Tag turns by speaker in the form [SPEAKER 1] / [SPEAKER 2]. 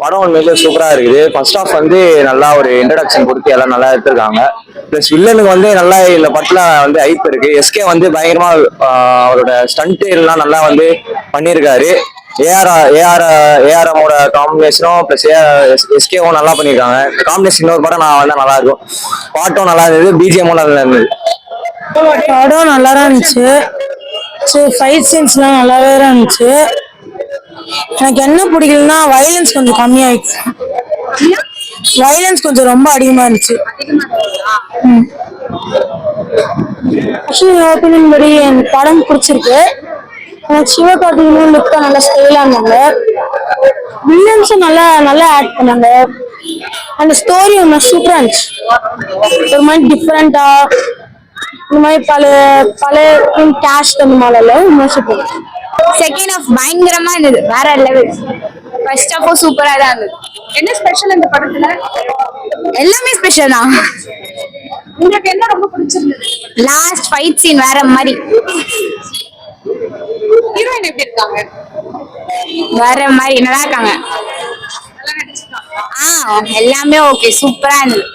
[SPEAKER 1] படம் உண்மையிலேயே சூப்பரா இருக்குது. ஃபர்ஸ்ட் ஆஃப் வந்து நல்லா ஒரு இன்ட்ரடக்ஷன் கொடுத்து எல்லாம் நல்லா எடுத்திருக்காங்க. பிளஸ் வில்லனுக்கு வந்து நல்லா இந்த படத்துல வந்து ஐப் இருக்கு. எஸ்கே வந்து பயங்கரமா அவரோட ஸ்டண்ட் எல்லாம் நல்லா வந்து பண்ணியிருக்காரு. ஏஆர்எம்மோட காம்பினேஷனும் பிளஸ் எஸ்கேவும் நல்லா பண்ணியிருக்காங்க. காம்பினேஷன் இன்னொரு படம் நான் வந்து நல்லா இருக்கும். பாட்டும் நல்லா இருந்தது, பிஜிஎம்மும் நல்லா இருந்தது.
[SPEAKER 2] படம் நல்லா தான் இருந்துச்சு. ஃபைட் சீன்ஸ்லாம் நல்லாவே தான் இருந்துச்சு. எனக்கு என்ன பிடிக்கலன்னா வயலன்ஸ் கொஞ்சம் கம்மியாயிடுச்சு. வயலன்ஸ் கொஞ்சம் ரொம்ப அதிகமா இருந்துச்சு. ஒப்பீனியன் படி எனக்கு படம் பிடிச்சிருக்கு. எனக்கு சிவகார்த்திகேயன் லுக்கா நல்லா ஸ்டைலா இருந்தாங்க. வில்லன்ஸும் நல்லா நல்லா ஆக்ட் பண்ணாங்க. அந்த ஸ்டோரி ஒன்று சூப்பரா இருந்துச்சு. ஒரு மாதிரி டிஃப்ரெண்டா இந்த மாதிரி பல பல கேஷ் அந்த மாதிரி சூப்பர்.
[SPEAKER 3] செகண்ட் ஆஃப் பயங்கரமா இருந்தது, வேற லெவல். ஃபர்ஸ்ட் ஆஃபும் சூப்பரா தான் இருந்தது.
[SPEAKER 4] என்ன ஸ்பெஷல் இந்த படத்துல?
[SPEAKER 3] எல்லாமே ஸ்பெஷல் தான்.
[SPEAKER 4] உங்களுக்கு என்ன ரொம்ப பிடிச்சிருந்தது?
[SPEAKER 3] லாஸ்ட் ஃபைட் சீன் வேற மாதிரி.
[SPEAKER 4] ஹீரோயின் எப்படி இருக்காங்க?
[SPEAKER 3] வேற மாதிரி நல்லா இருக்காங்க. எல்லாமே ஓகே, சூப்பரா இருந்தது.